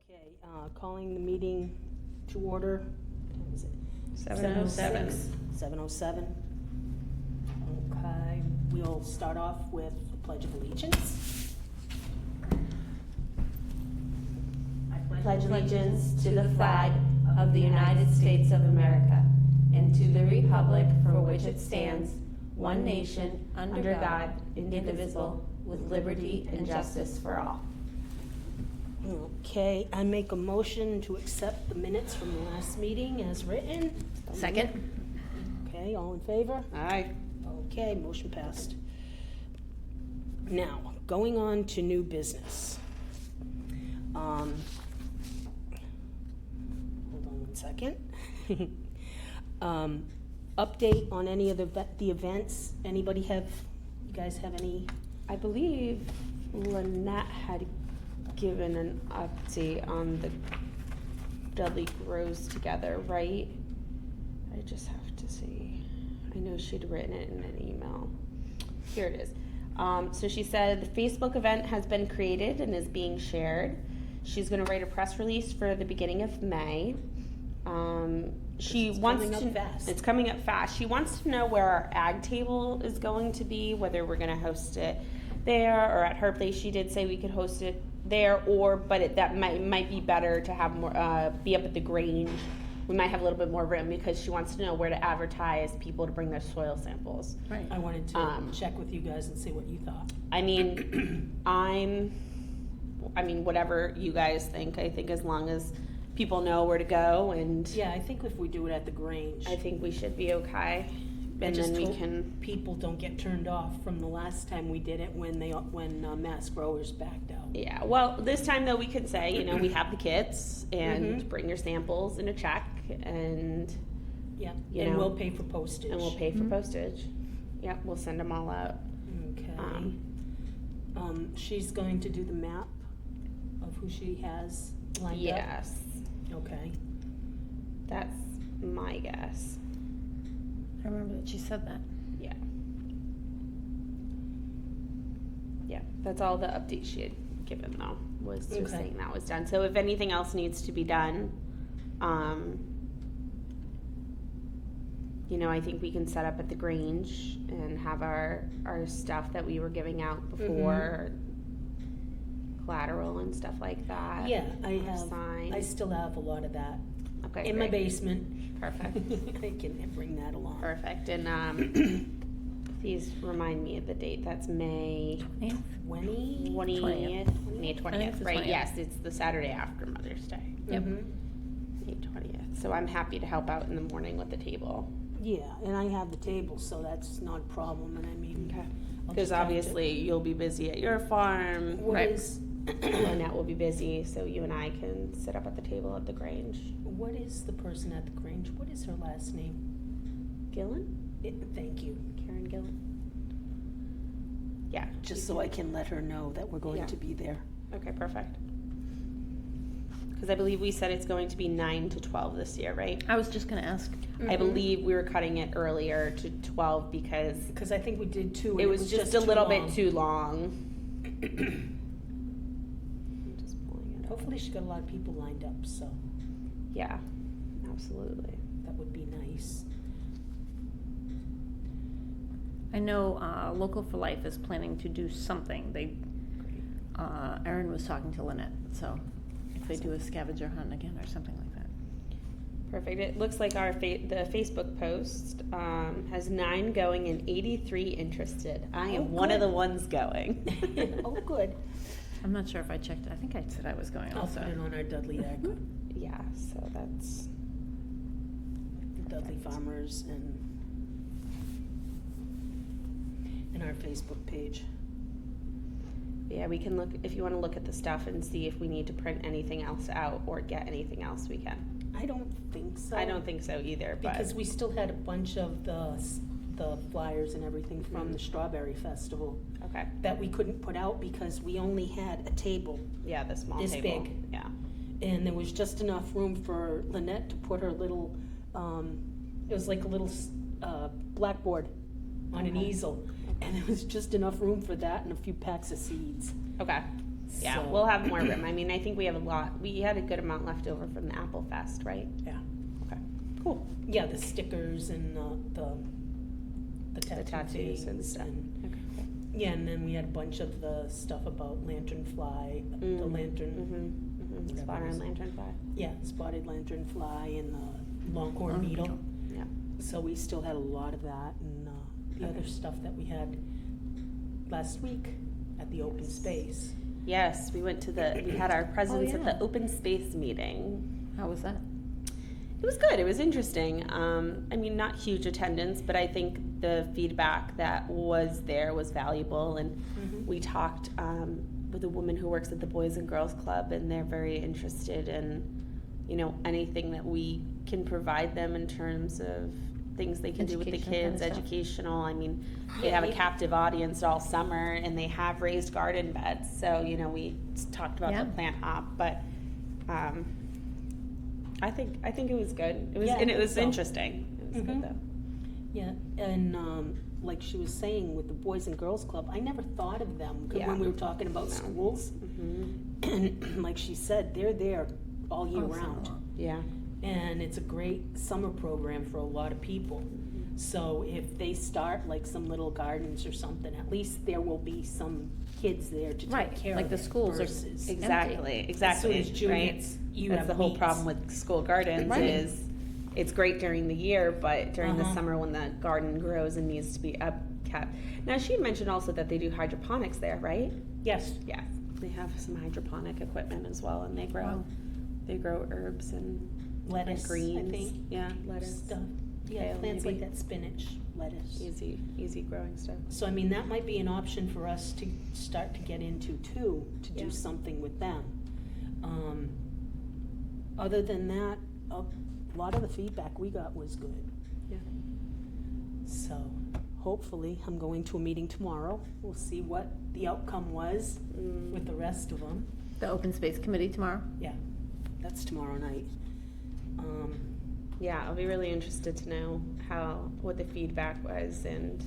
Okay, calling the meeting to order. What is it? 7:07. 7:07. Okay, we'll start off with the Pledge of Allegiance. I pledge allegiance to the flag of the United States of America and to the republic for which it stands, one nation, under God, indivisible, with liberty and justice for all. Okay, I make a motion to accept the minutes from the last meeting as written. Second. Okay, all in favor? Aye. Okay, motion passed. Now, going on to new business. Hold on one second. Update on any of the events. You guys have any? I believe Lynette had given an update on the Dudley Grows Together, right? I just have to see. I know she'd written it in an email. Here it is. So she said the Facebook event has been created and is being shared. She's going to write a press release for the beginning of May. It's coming up fast. She wants to know where our ag table is going to be, whether we're going to host it there or at her place. She did say we could host it there, that might be better to have more be up at the Grange. We might have a little bit more room because she wants to know where to advertise people to bring their soil samples. Right. I wanted to check with you guys and see what you thought. I mean, whatever you guys think. I think as long as people know where to go, and yeah, I think if we do it at the Grange, I think we should be okay. And then we can. People don't get turned off from the last time we did it when Mass Growers backed out. Yeah, well, this time though we could say, we have the kits and bring your samples in a check, and we'll pay for postage. Postage. Yep, we'll send them all out. Okay. She's going to do the map of who she has lined up. Yes. Okay. That's my guess. I remember that she said that. Yeah. Yeah, that's all the update she had given though, was just saying that was done. So if anything else needs to be done, I think we can set up at the Grange and have our stuff that we were giving out before, collateral and stuff like that. Yeah, I still have a lot of that. Okay, in my basement. Perfect. I can bring that along. Perfect. And please remind me of the date. That's May 20th. May 20th, right? 20th. Yes, it's the Saturday after Mother's Day. Yep. May 20th. So I'm happy to help out in the morning with the table. Yeah, and I have the table, so that's not a problem. And I mean, because obviously you'll be busy at your farm. Lynette will be busy, so you and I can sit up at the table at the Grange. What is the person at the Grange? What is her last name? Gillen? Thank you. Karen Gillen. Yeah. Just so I can let her know that we're going to be there. Okay, perfect. Because I believe we said it's going to be 9 to 12 this year, right? I was just going to ask. I believe we were cutting it earlier to 12 because I think we did 2. It was just a little bit too long. Hopefully she got a lot of people lined up, so. Yeah, absolutely. That would be nice. I know Local for Life is planning to do something. Erin was talking to Lynette, so if they do a scavenger hunt again or something like that. Perfect. It looks like the Facebook post has 9 going and 83 interested. I am one of the ones going. Oh, good. I'm not sure if I checked. I think I said I was going also. I'll put it on our Dudley Ag. Yeah, so that's the Dudley Farmers and our Facebook page. Yeah, we can look, if you want to look at the stuff and see if we need to print anything else out or get anything else, we can. I don't think so. I don't think so either. Because we still had a bunch of the flyers and everything from the Strawberry Festival. Okay. That we couldn't put out because we only had a table. Yeah, the small this table. Big. Yeah. And there was just enough room for Lynette to put her little, it was like a little blackboard on an easel. And there was just enough room for that and a few packs of seeds. Okay. Yeah, So- we'll have more room. I mean, I think we have we had a good amount left over from the Apple Fest, right? Yeah. Okay, cool. Yeah, the stickers and the The tattoo tattoos and things stuff. and- Okay. yeah, and then we had a bunch of the stuff about lanternfly, the lantern, Mm-hmm. Spot on lanternfly. yeah, spotted lanternfly and the longhorn beetle. Yeah. So we still had a lot of that, and the other stuff that we had last week at the open space. Yes, we had our presence at yeah. the open space meeting. How was that? It was good. It was interesting. I mean, not huge attendance, but I think the feedback that was there was valuable. And we talked with a woman who works at the Boys and Girls Club, and they're very interested in, anything that we can provide them in terms of things they can do with the Educational kind kids, of stuff. educational. I mean, they have a captive audience all summer, and they have raised garden beds. So, we talked about Yeah. the plant hop, but I think it was good. It was Yeah, I and it think was so. interesting. It was Mhm. good though. Yeah, and like she was saying with the Boys and Girls Club, I never thought of them Yeah. when we were talking about No. schools. Mm-hmm. And like she said, they're there all year All summer round. long. Yeah. And it's a great summer program for a lot of people. So if they start like some little gardens or something, at least there will be some kids there to take Right, care like of the it schools are versus Exactly. as soon as June right. hits, you That's have the whole weeds. problem with school gardens Right. is it's great during the year, but during the Uh-huh. summer when the garden grows and needs to be upkept. Now she had mentioned also that they do hydroponics there, right? Yes. Yes. They have some hydroponic equipment as well, and they grow Wow. herbs and Lettuce, greens. I think. Yeah, lettuce. Stuff. Yeah, Kale, plants maybe. like that, spinach, lettuce. Easy growing stuff. So I mean, that might be an option for us to start to get into too, to Yeah. do something with them. Other than that, a lot of the feedback we got was good. Yeah. So hopefully, I'm going to a meeting tomorrow. We'll see what the outcome was with the rest of them. The open space committee tomorrow? Yeah, that's tomorrow night. Yeah, I'll be really interested to know what the feedback was, and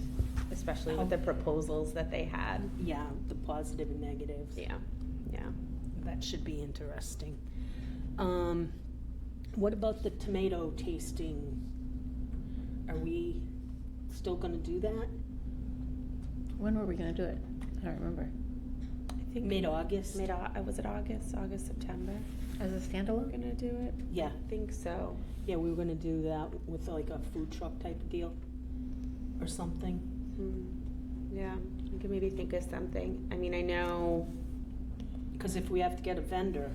especially with the proposals that they had. Yeah, the positive and negatives. Yeah. That should be interesting. What about the tomato tasting? Are we still gonna do that? When were we gonna do it? I don't remember. I think Mid-August? was it August, September? As a We're standalone? gonna do it. Yeah, I think so. yeah, we were gonna do that with like a food truck type of deal or something. Yeah, we could maybe think of something. I mean, I know. Cause if we have to get a vendor,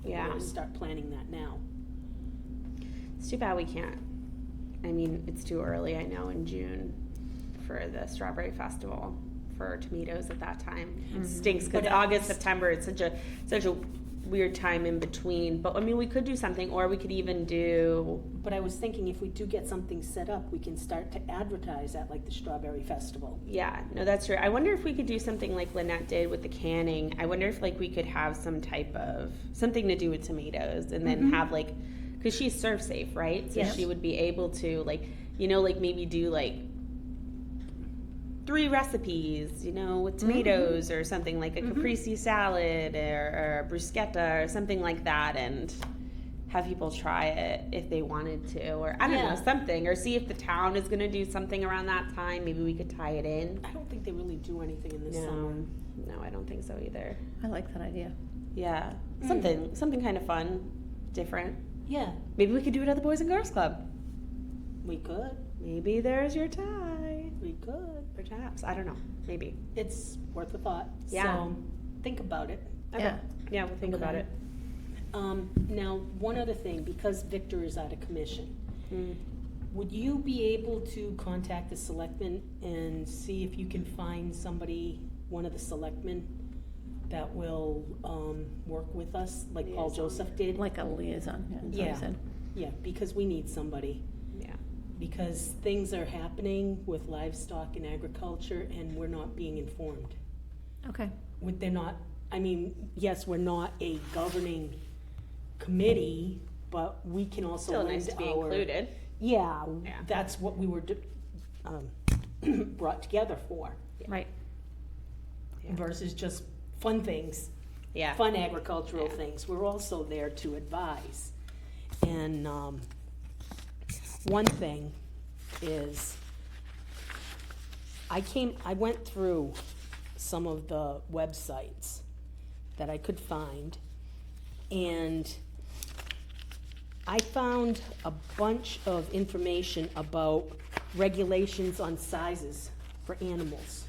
we're Yeah. gonna start planning that now. It's too bad we can't. I mean, it's too early, I know, in June for the Strawberry Festival for tomatoes at that time. It stinks because But August, September, it's such a weird time in between. But I mean, we could do something, or we could even do. But I was thinking if we do get something set up, we can start to advertise at like the Strawberry Festival. Yeah, no, that's true. I wonder if we could do something like Lynette did with the canning. I wonder if like we could have some type of something to do with tomatoes, and then have like, because she's serve safe, right? So Yes. she would be able to like, like maybe do like 3 recipes, with tomatoes or something like a caprese salad or a bruschetta or something like that, and have people try it if they wanted to, or I don't Yeah. know, something, or see if the town is going to do something around that time. Maybe we could tie it in. I don't think they really do anything in the summer. No, I don't think so either. I like that idea. Yeah, something kind of fun, different. Yeah, Maybe we could do it at the Boys and Girls Club. we could. Maybe there's your tie. We could. Perhaps. I don't know. Maybe. It's worth a thought. Yeah. So think about it. Okay. Yeah. Yeah, we'll think about Okay. it. Now, one other thing, because Victor is out of commission, Mm. would you be able to contact the selectmen and see if you can find somebody, one of the selectmen, that will work with us, like Paul Liaison. Joseph did? Like a liaison, yeah, that's what Yeah. I said. Yeah, because we need somebody. Yeah. Because things are happening with livestock and agriculture, and we're not being informed. Okay. They're not, I mean, yes, we're not a governing committee, but we can also Still lend nice to be our- included. Yeah, Yeah. that's what we were brought together for, Right. Yeah. versus just fun things. Yeah. fun agricultural Yeah. things. We're also there to advise. And one thing is, I went through some of the websites that I could find, and I found a bunch of information about regulations on sizes for animals,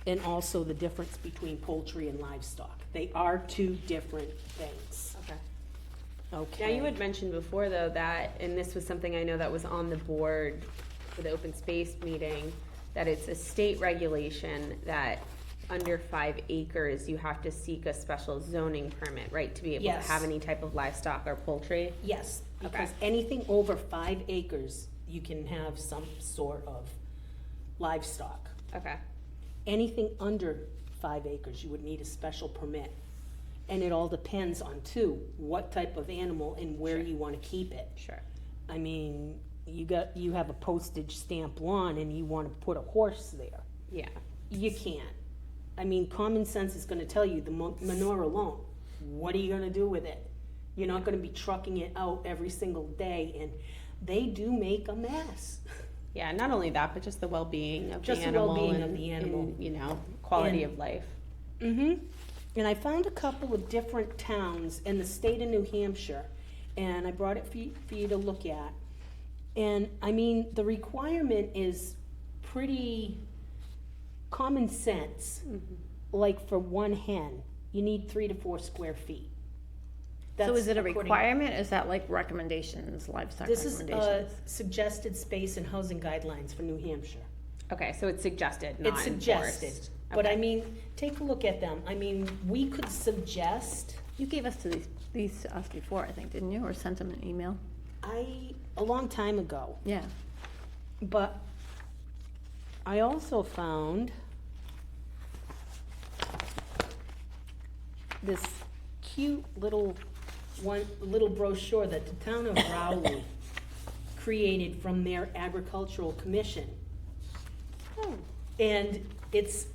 and also the difference between poultry and livestock. They are two different things. Okay. Okay. Now, you had mentioned before, though, that, and this was something I know that was on the board for the open space meeting, that it's a state regulation that under 5 acres, you have to seek a special zoning permit, right, to be able Yes. to have any type of livestock or poultry? Yes, because Okay. anything over 5 acres, you can have some sort of livestock. Okay. Anything under 5 acres, you would need a special permit. And it all depends on, too, what type of animal and where Sure. you want to keep it. Sure. I mean, you have a postage stamp lawn and you want to put a horse there. Yeah. You can't. I mean, common sense is going to tell you the manure alone. What are you going to do with it? You're not going to be trucking it out every single day, and they do make a mess. Yeah, not only that, but just the well-being of Just the the animal. well-being and, of the animal. and, you know, quality And- of life. Mm-hmm. And I found a couple of different towns in the state of New Hampshire, and I brought it for you to look at. And I mean, the requirement is pretty common sense. Like for one hen, you need 3 to 4 square feet. So is it a according- requirement, is that like recommendations, livestock This is recommendations? suggested space and housing guidelines for New Hampshire. Okay, so it's suggested, not It's suggested, enforced. but Okay. I mean, take a look at them. I mean, we could suggest, You gave us these to us before, I think, didn't you, or sent them an email? a long time ago, Yeah. but I also found this cute little brochure that the town of Rowley created from their agricultural commission. And it's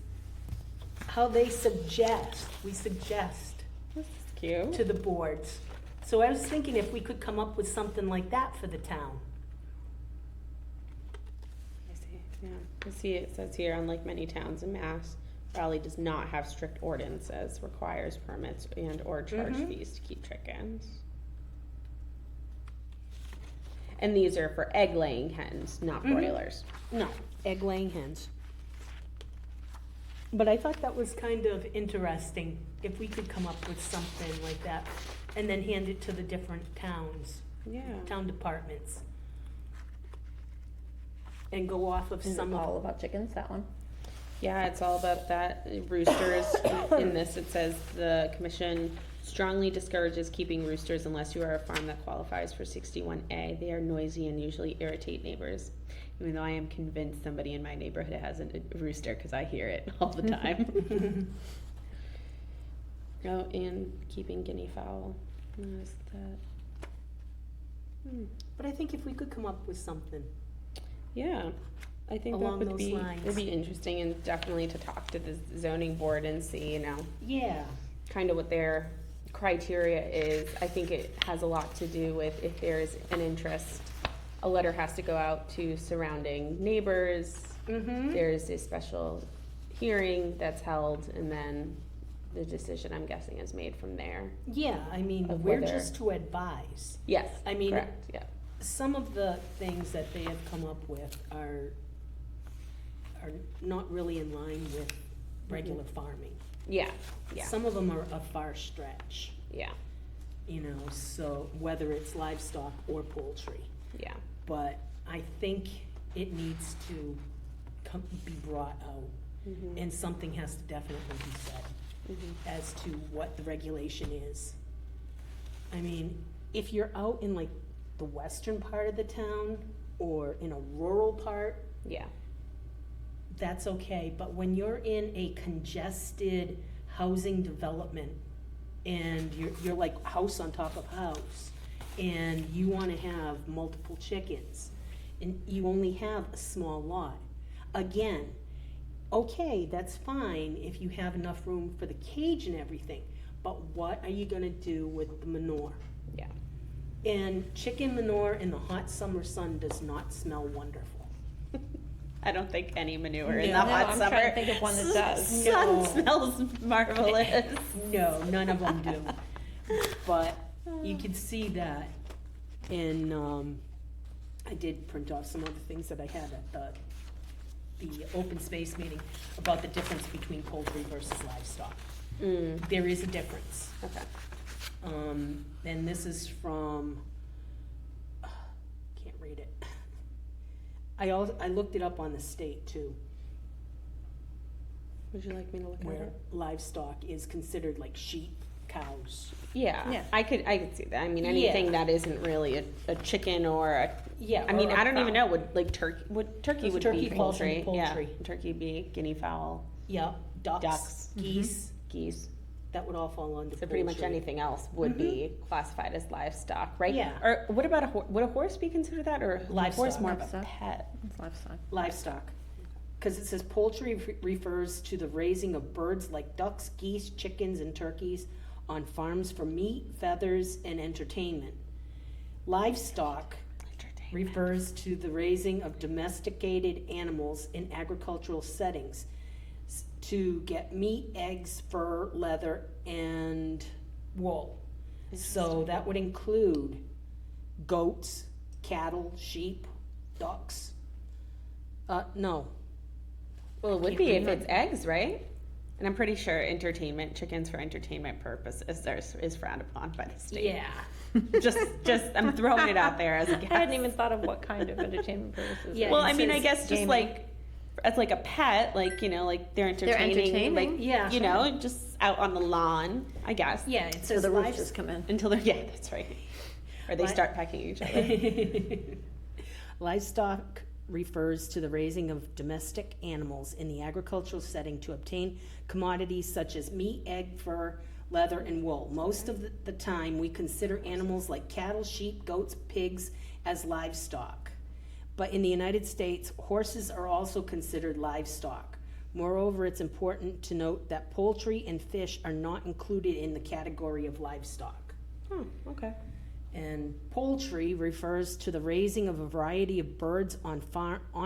how we suggest This is cute. to the boards. So I was thinking if we could come up with something like that for the town. I see, yeah. I see it says here, unlike many towns in Mass, Raleigh does not have strict ordinances, requires permits and or charge fees to keep chickens. And these are for egg-laying hens, not broilers. No, egg-laying hens. But I thought that was kind of interesting, if we could come up with something like that, and then hand it to the different towns, Yeah. town departments. And go off of Is some it of, all about chickens, that one? Yeah, it's all about that. Roosters, in this, it says the commission strongly discourages keeping roosters unless you are a farm that qualifies for 61A. They are noisy and usually irritate neighbors. Even though I am convinced somebody in my neighborhood has a rooster because I hear it all the time. Oh, and keeping guinea fowl. What is that? but I think if we could come up with something. Yeah, I think Along that would those be lines. would be interesting, and definitely to talk to the zoning board and see, you know, Yeah, kind of what their criteria is. I think it has a lot to do with if there's an interest, a letter has to go out to surrounding neighbors. There's a special hearing that's held, and then the decision, I'm guessing, is made from there. yeah, I mean, Of we're whether- just to advise. Yes, I mean, correct, yeah. Some of the things that they have come up with are not really in line with regular farming. Yeah, yeah, Some of them are a far stretch, yeah, you know, so whether it's livestock or poultry. yeah. But I think it needs to be brought out, and something has to definitely be said as to what the regulation is. I mean, if you're out in like the western part of the town or in a rural part, Yeah, that's okay, but when you're in a congested housing development and you're like house on top of house, and you wanna have multiple chickens, and you only have a small lot, again, okay, that's fine if you have enough room for the cage and everything, but what are you gonna do with the manure? Yeah. And chicken manure in the hot summer sun does not smell wonderful. I don't think any manure in No. the No, hot I'm summer. trying to think of one that does. Sun No. smells marvelous. No, none of them do. But you can see that in, I did print off some other things that I had at the open space meeting about the difference between poultry versus livestock. There is a difference. Okay. And this is from, can't read it. I looked it up on the state too, Would you like me to look at where it? livestock is considered like sheep, cows. Yeah, Yeah. I could see that. I mean, anything Yeah. that isn't really a chicken or a. Yeah. I mean, or a I don't even fowl. know. Would like turkey? Would turkey Does would turkey be falls poultry? into poultry? Yeah, turkey be guinea fowl, Yeah, ducks, Ducks. geese, geese. that would all fall under So pretty much poultry. anything else would be classified as livestock, right? Yeah. Or what about would a horse be considered that, or is a horse Livestock. more of a Livestock. pet? It's livestock. Livestock. Because it says poultry refers to the raising of birds like ducks, geese, chickens, and turkeys on farms for meat, feathers, and entertainment. Livestock refers to the raising of domesticated animals in agricultural settings to get meat, eggs, fur, leather, and wool. So that would include goats, cattle, sheep, ducks. No. Well, it would be if it's eggs, right? And I'm pretty sure chickens for entertainment purposes is frowned upon by the state. Yeah. just I'm throwing it out there as a guess. I hadn't even thought of what kind of entertainment purposes. Yeah. Well, it I mean, I says guess just gaming. like as like a pet, like like they're entertaining, entertaining. like Yeah. just out on the lawn, I guess. Yeah, it So says the roosters come in. Until they're that's right. Or they What? start pecking each other. Livestock refers to the raising of domestic animals in the agricultural setting to obtain commodities such as meat, egg, fur, leather, and wool. Most of the time, we consider animals like cattle, sheep, goats, pigs as livestock. But in the United States, horses are also considered livestock. Moreover, it's important to note that poultry and fish are not included in the category of livestock. Oh, okay. And poultry refers to the raising of a variety of birds on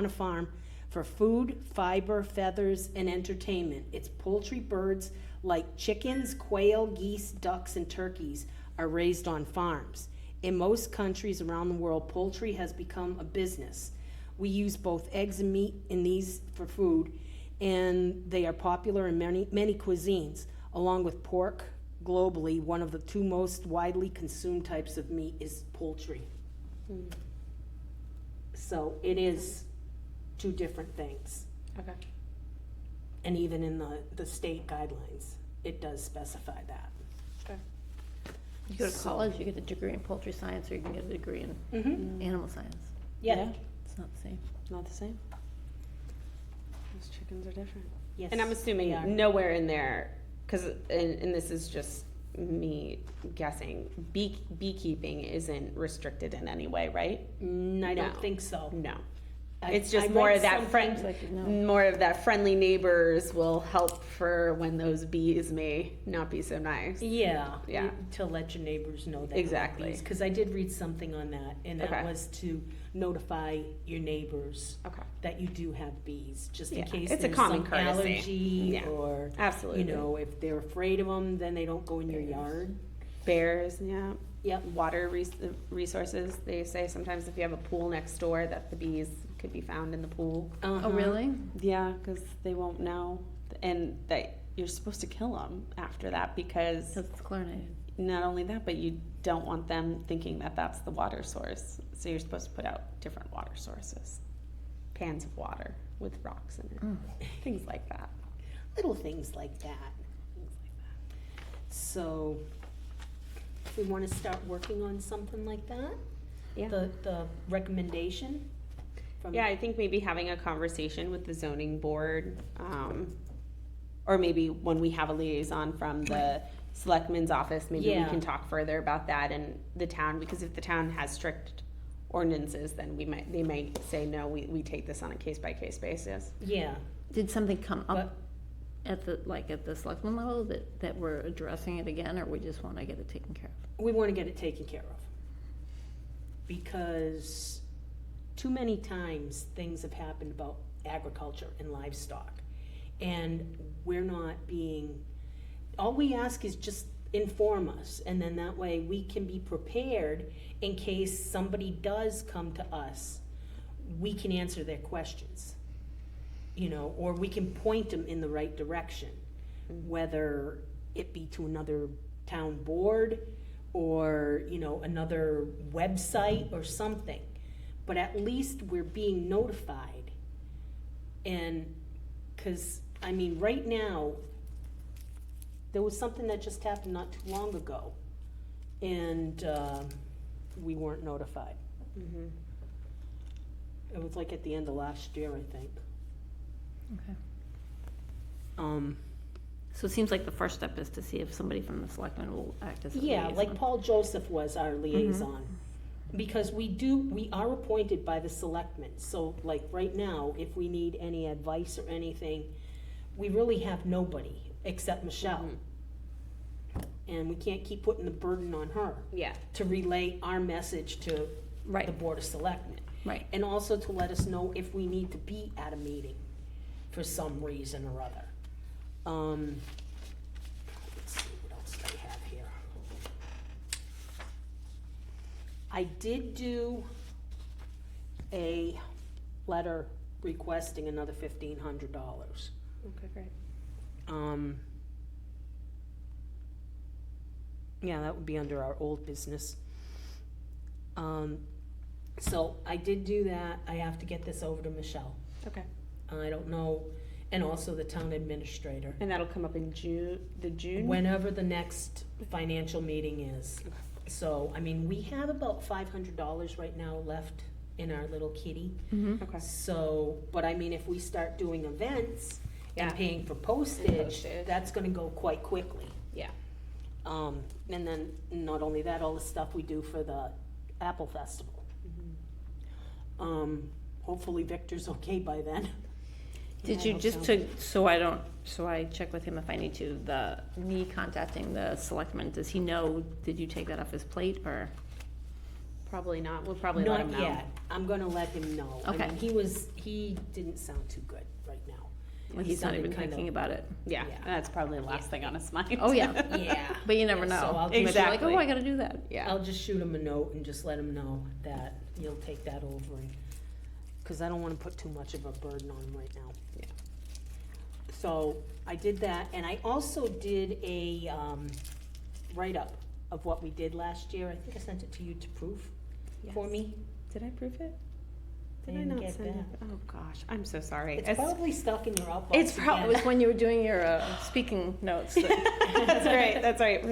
a farm for food, fiber, feathers, and entertainment. It's poultry birds like chickens, quail, geese, ducks, and turkeys are raised on farms. In most countries around the world, poultry has become a business. We use both eggs and meat in these for food, and they are popular in many cuisines, along with pork. Globally, one of the two most widely consumed types of meat is poultry. So it is two different things. Okay. And even in the state guidelines, it does specify that. Okay. You go to So- college, you get a degree in poultry science, or you can get a degree in Mm-hmm. animal science. Yeah. It's not the same. Not the same. Those chickens are different. Yes. And I'm assuming they are. nowhere in there, because and this is just me guessing. Beekeeping isn't restricted in any way, right? I don't No. think so. No. I- It's just I more read of that something- Like, no. more of that friendly neighbors will help for when those bees may not be so nice. Yeah. Yeah. To let your neighbors know that. Exactly. Because I did read something on that, and that Okay. was to notify your neighbors Okay. that you do have bees, just in Yeah. case It's a there's common some courtesy. allergy Yeah. or, Absolutely. you know, if they're afraid of them, then they don't go in your yard. Bears, yeah. Yep. Water resources. They say sometimes if you have a pool next door that the bees could be found in the pool. Uh-huh. Oh, really? Yeah, because they won't know. And that you're supposed to kill them after that because Because it's chlorinated. not only that, but you don't want them thinking that that's the water source. So you're supposed to put out different water sources. Pans of water with rocks in it. Things like that. Little things like that. So, if we want to start working on something like that, Yeah. the recommendation from. Yeah, I think maybe having a conversation with the zoning board, or maybe when we have a liaison from the selectman's office, maybe we Yeah. can talk further about that in the town, because if the town has strict ordinances, then they might say, no, we take this on a case-by-case basis. Yeah, Did something come up but, at the selectman level that we're addressing it again, or we just want to get it taken care of? We want to get it taken care of. Because too many times things have happened about agriculture and livestock. And we're not being, all we ask is just inform us. And then that way we can be prepared in case somebody does come to us. We can answer their questions, you know, or we can point them in the right direction, whether it be to another town board or, you know, another website or something. But at least we're being notified. And, because, I mean, right now, there was something that just happened not too long ago, and we weren't notified. Mhm. It was like at the end of last year, I think. Okay. So it seems like the first step is to see if somebody from the selectmen will act as a Yeah, liaison. like Paul Joseph was our liaison. Because we are appointed by the selectmen, so like right now, if we need any advice or anything, we really have nobody except Michelle. And we can't keep putting the burden on her Yeah. to relay our message to Right. the Board of Selectmen. Right. And also to let us know if we need to be at a meeting for some reason or other. Let's see, what else do I have here? I did do a letter requesting another $1,500. Okay, great. Yeah, that would be under our old business. So I did do that. I have to get this over to Michelle. Okay. I don't know, and also the town administrator. And that'll come up in June? Whenever the next financial meeting is. So, I mean, we have about $500 right now left in our little kitty. Okay. So, but I mean, if we start doing events Yeah. and paying for postage, postage. that's gonna go quite quickly. Yeah. And then, not only that, all the stuff we do for the Apple Festival. Hopefully Victor's okay by then. Did I you hope just so. so I check with him if I need to, me contacting the selectmen, does he know, did you take that off his plate, or? Probably not. We'll probably let him Not know. yet. I'm gonna let him know. I Okay. mean, he didn't sound too good right now. Like He he's not sounded even kind of- thinking about it? Yeah, Yeah. that's probably the last thing on his mind. Oh, yeah. Yeah. But you never Yeah, so know. I'll He might be like, Exactly. oh, I gotta do that. Yeah. I'll just shoot him a note and just let him know that you'll take that over, and, cause I don't wanna put too much of a burden on him right now. Yeah. So, I did that, and I also did a, write-up of what we did last year. I think I sent it to you to proof for Yes. me. Did I proof it? I Did I didn't not get send it? that. Oh, gosh, I'm so sorry. It's probably stuck in your outbox. It's It again. was when you were doing your speaking notes. That's right. That's right for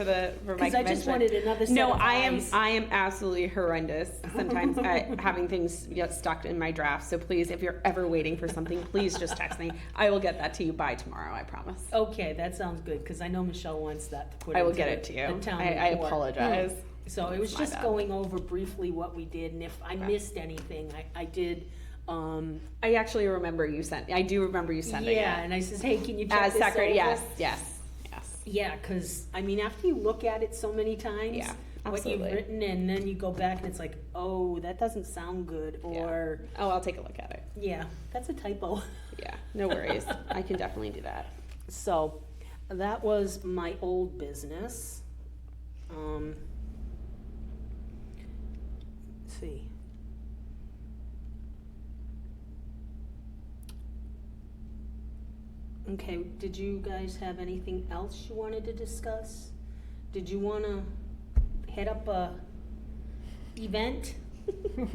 my Cause I just convention. wanted another set No, of eyes. I am absolutely horrendous sometimes at having things get stuck in my draft. So please, if you're ever waiting for something, please just text me. I will get that to you by tomorrow. I promise. Okay, that sounds good, cause I know Michelle wants that to put I will into get it to you. the town I report. apologize. So it was It's my just bad. going over briefly what we did, and if I Okay. missed anything, I did, I actually remember you sent. I do remember you sending yeah, it and I says, hey, can you check as this secretary. over? Yes. Yeah, cause, I mean, after you look at it so many times, Yeah, what you've absolutely. written, and then you go back and it's like, oh, that doesn't sound good, or, Oh, I'll take a look at it. yeah, that's a typo. Yeah, no worries. I can definitely do that. So, that was my old business. Let's see. Okay, did you guys have anything else you wanted to discuss? Did you wanna head up a event?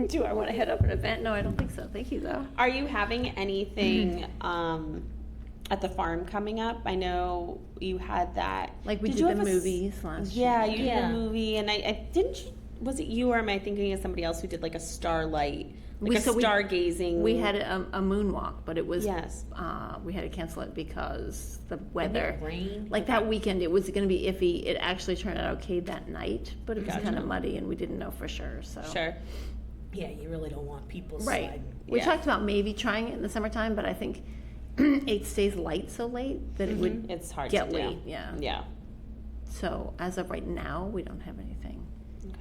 Do I want to head up an event? No, I don't think so. Thank you, though. Are you having anything at the farm coming up? I know you had that. Like we Did did you the have a s- movies last year. Yeah, you did Yeah. the movie, and I didn't. Was it you or am I thinking of somebody else who did like a starlight, like a So stargazing? We had a moonwalk, but it was Yes. we had to cancel it because the weather. Rain? Like that weekend, it was going to be iffy. It actually turned out okay that night, but it was Gotcha. kind of muddy, and we didn't know for sure. So Sure. Yeah, you really don't want people right. sliding. We Yeah. talked about maybe trying it in the summertime, but I think it stays light so late that it would It's hard get to do. late. Yeah. Yeah. So as of right now, we don't have anything. Okay.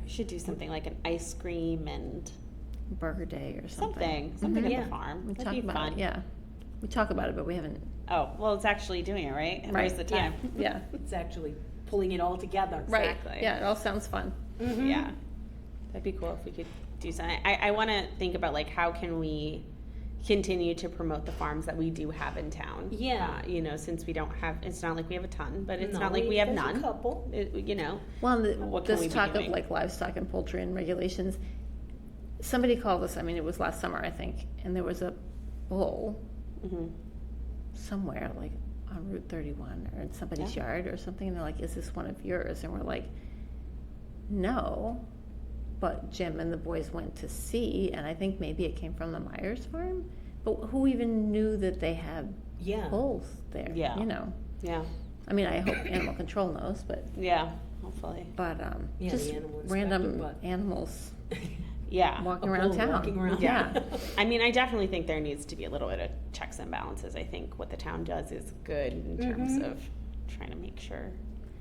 We should do something like an ice cream and Burger day or something. something Yeah. at the farm. We That'd talk be about fun. it. Yeah. We talk about it, but we haven't. Oh, well, it's actually doing it, right? And Right. where's the time? Yeah. It's actually pulling it all together. Right. Exactly. Yeah. It all sounds fun. Yeah. That'd be cool if we could do something. I want to think about like how can we continue to promote the farms that we do have in town. Yeah. You know, since we don't have, it's not like we have a ton, but it's No, not like we have there's none. a couple. You know. Well, and What can we this be talk of doing? like livestock and poultry and regulations. Somebody called us. I mean, it was last summer, I think, and there was a bull Mhm. somewhere, like on Route 31 or in somebody's Yeah. yard or something. And they're like, "Is this one of yours?" And we're like, "No." But Jim and the boys went to see, and I think maybe it came from the Myers farm. But who even knew that they had Yeah. bulls there? Yeah. You know. Yeah. I mean, I hope animal control knows, but Yeah. Hopefully. Yeah, just the animal inspector, random but- animals Yeah. walking A around bull town. walking around. Yeah. I mean, I definitely think there needs to be a little bit of checks and balances. I think what the town does is good in terms of trying to make sure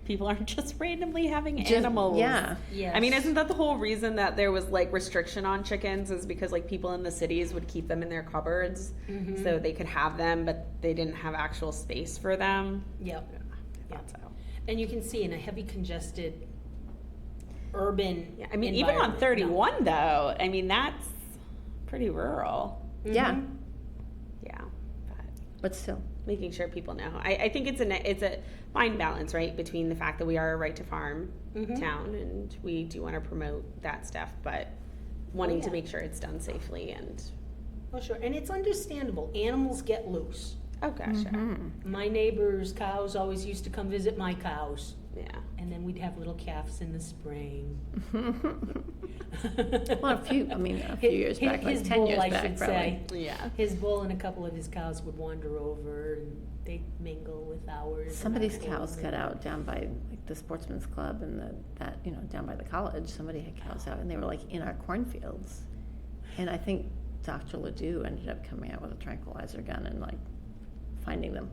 people aren't just randomly having animals. Yeah. Yes. I mean, isn't that the whole reason that there was like restriction on chickens is because like people in the cities would keep them in their cupboards so they could have them, but they didn't have actual space for them. Yep. I thought so. And you can see in a heavy congested urban Yeah, I mean, even on environment, 31 though, I mean, that's pretty rural. Yeah. Yeah. But But still. making sure people know. I think it's a fine balance, right, between the fact that we are a right to farm town and we do want to promote that stuff, but wanting to yeah. make sure it's done safely and Oh, sure. And it's understandable. Animals get loose. oh gosh, My neighbor's cows always used to come visit my cows. yeah. And then we'd have little calves in the spring. Well, a few years back, like His 10 bull, years I back, should probably. say. Yeah. His bull and a couple of his cows would wander over and they'd mingle with ours. and Somebody's our cows bulls got and- out down by like the sportsman's club and down by the college. Somebody had cows out and they were like in our cornfields. And I think Dr. Ledoux ended up coming out with a tranquilizer gun and like finding them.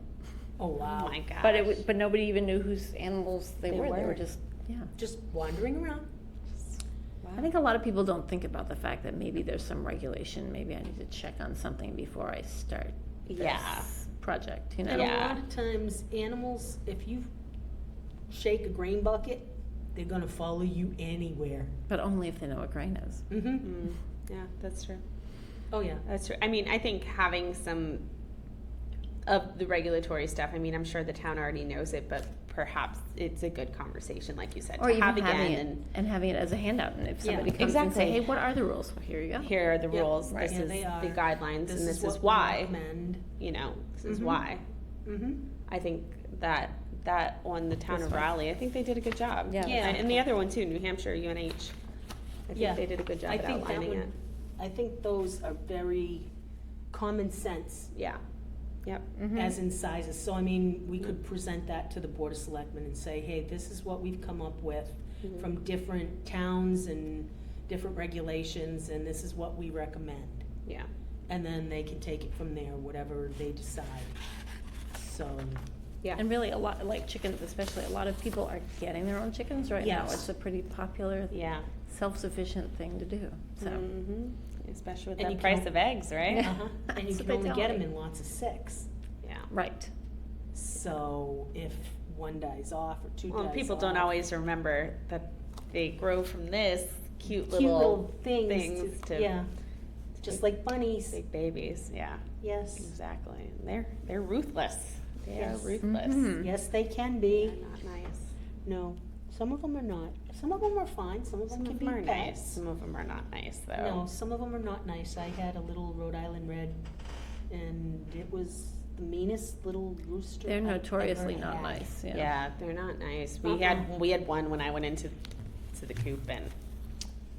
Oh, wow. Oh my gosh. But nobody even knew whose animals they were. They were. were just, yeah. Just wandering around. I think a lot of people don't think about the fact that maybe there's some regulation. Maybe I need to check on something before I start this Yeah. project, you know? And Yeah. a lot of times, animals, if you shake a grain bucket, they're gonna follow you anywhere. But only if they know what grain is. Mm-hmm. Yeah, that's true. Oh, yeah. That's true. I mean, I think having some of the regulatory stuff, I mean, I'm sure the town already knows it, but perhaps it's a good conversation, like you said, Or to even have having again. it and having it as a handout. And if Yeah, somebody comes and say, exactly. hey, what are the rules? Well, here you go. And here are the Yeah, rules. right. This Yeah, is they are. the guidelines, and this is what we why. recommend. You know, this is Mhm. why. Mm-hmm. I think that on the town This of one. Raleigh, I think they did a good job. Yeah. Yeah. And the other one too, New Hampshire, UNH. I think Yeah. they did a good job I at think that outlining would, it. I think those are very common sense Yeah. Yep. as in sizes. So, I mean, we could present that to the Board of Selectmen and say, hey, this is what we've come up with from different towns and different regulations, and this is what we recommend. Yeah. And then they can take it from there, whatever they decide. So, Yeah. And really, a lot, like chickens especially, a lot of people are getting their own chickens right now. Yes. It's a pretty popular, Yeah. self-sufficient thing to do. So, Mm-hmm. Especially with And the you price can- of eggs, right? uh-huh. And you That's can what only they get tell them me. in lots of 6. Yeah. right. So if one dies off or two Well, dies people off. don't always remember that they grow from this cute Cute little little things, to yeah, just like bunnies. big babies. Yeah. Yes, Exactly. And they're ruthless. They Yes. are ruthless. Mhm. yes, they can They're be. not nice. No, some of them are not. Some of them are fine. Some of them Some can of be them are nice. pets. Some of them are not nice, though. No, some of them are not nice. I had a little Rhode Island Red, and it was the meanest little rooster. They're I've notoriously ever not had. nice. Yeah. Yeah, they're not nice. We Uh-uh. had one when I went into the coop, and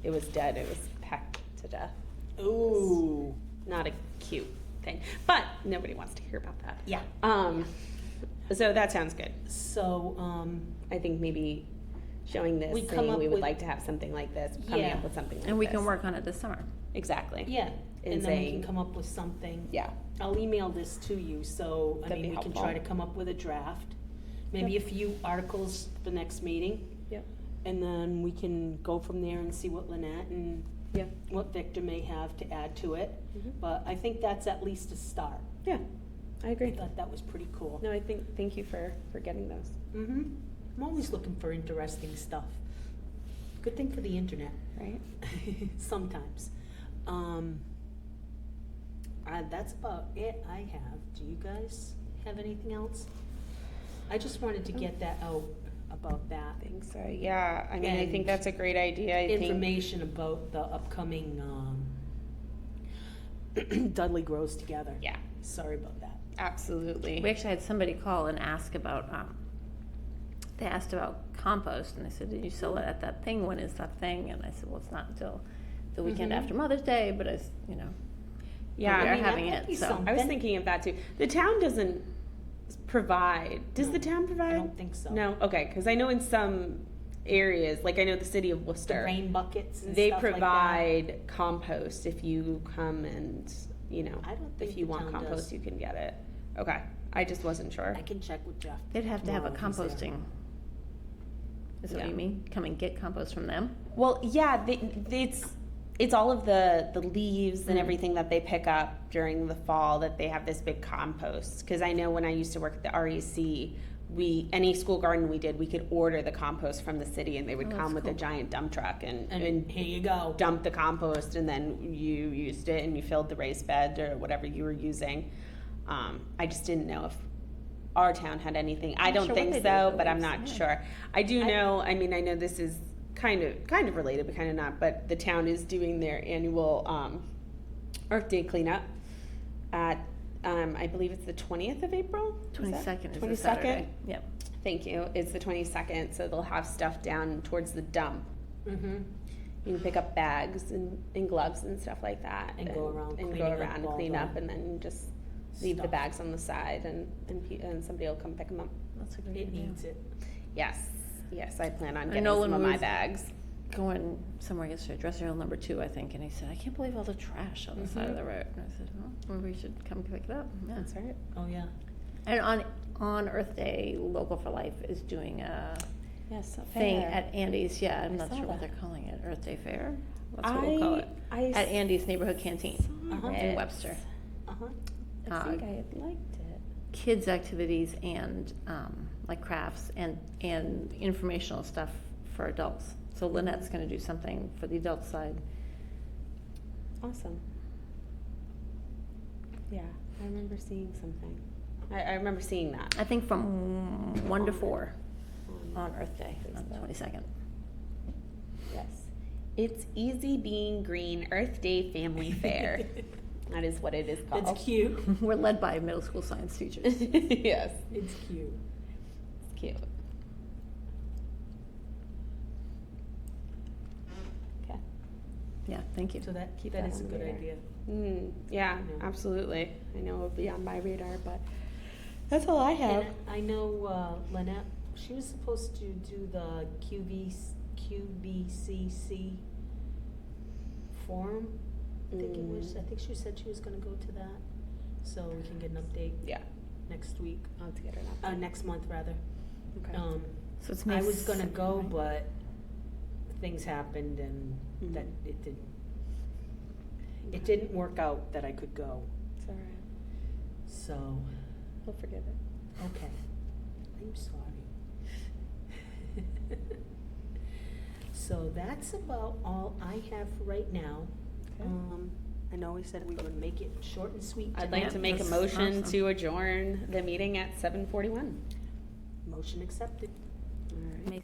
it was dead. It was pecked to death. Ooh, Not a cute thing, but nobody wants to hear about that. yeah. So that sounds good. So, I think maybe showing this, We come saying up we would with- like to have something like this, coming Yeah. up with something like And we this. can work on it this summer. Exactly. yeah, and And then we saying, can come up with something. yeah, I'll email this to you, so, I That'd mean, be we can helpful. try to come up with a draft. Maybe a few articles for next meeting, yep, and then we can go from there and see what Lynette and yep, what Victor may have to add to it. Mhm. But I think that's at least a start. yeah, I I agree. thought that was pretty cool. No, thank you for getting those. Mm-hmm. I'm always looking for interesting stuff. Good thing for the internet. Right? Sometimes. That's about it I have. Do you guys have anything else? I just wanted to get that out about that. Think so, yeah, I mean, I And think that's a great idea, I think. Information about the upcoming Dudley Grows Together. Yeah, Sorry about that. absolutely. We actually had somebody call and ask about, they asked about compost, and they said, did you sell it at that thing? When is that thing? And I said, well, it's not until the weekend Mhm. after Mother's Day, but it's, you know, Yeah, we I are mean, having that might it, be so. something. I was thinking of that too. The town doesn't provide, does the town provide? I don't think so. No, okay, because I know in some areas, like I know the city of The Worcester, rain buckets and they stuff like that. provide compost if you come and, you know, I don't think if you the want town compost, does. you can get it. Okay, I just wasn't sure. I can check with Jeff. They'd have to have a tomorrow if he's there. composting. Is that what Yeah. you mean? Come and get compost from them? Well, yeah, it's all of the leaves and Mm. everything that they pick up during the fall that they have this big compost. Because I know when I used to work at the REC, any school garden we did, we could order the compost from the city, and they would Oh, come that's with a cool. giant dump truck and And here you go. dump the compost, and then you used it and you filled the raised bed or whatever you were using. I just didn't know if our town had anything. I Not don't sure what think they do so, with the but I'm leaves, not yeah. sure. I do know. I mean, I know this is kind of related, but kind of not. But the town is doing their annual Earth Day cleanup at I believe it's the 20th of April. 22nd is a 22nd. Saturday. Yep. Thank you. It's the 22nd, so they'll have stuff down towards the dump. Mm-hmm. You can pick up bags and gloves and stuff like that, And go around and go cleaning up around and all clean the up, and then just leave the stuff. bags on the side, and somebody will come pick them up. That's a great It idea. needs it. Yes, I plan on I getting know some when of we my was- bags. Going somewhere yesterday, dressing aisle number 2, I think, and he said, I can't believe all the trash on the side of the road. And I said, well, maybe we should come pick it up. Yeah. That's right. Oh, yeah. And on Earth Day, Local for Life is doing a Yes, thing at Andy's, yeah, I'm I not saw sure what that. they're calling it, Earth Day Fair? That's what we'll call it. At Andy's Neighborhood Canteen Uh-huh. in Webster. Uh-huh. I think I had liked it. Kids' activities and like crafts and informational stuff for adults. So Lynette's gonna do something for the adult side. Awesome. Yeah, I remember seeing something. I remember seeing that. I think from 1 to 4 on Earth Day, on the 22nd. Yes. It's Easy Being Green Earth Day Family Fair. That is what it is called. It's cute. We're led by middle school science teachers. Yes. It's cute. It's cute. Okay. Yeah, thank you. So that Keep that that is a on good the radar. idea. Yeah, Yeah. absolutely. I know it'll be on my radar, but that's all I have. And I know Lynette, she was supposed to do the QBCC forum. I think she said she was gonna go to that, so we can get an update Yeah. next week, I'll have to get it up. next month rather. Okay. So it's I May was gonna 2nd, go, right? but things happened and Mhm. that it didn't work out that I could go, It's all right. so, We'll forget it. okay, I'm sorry. So that's about all I have for right now. Okay. I know we said we would make it short and sweet I'd tonight. like to make a That's motion awesome. to adjourn the meeting at 7:41. Motion accepted. All right. May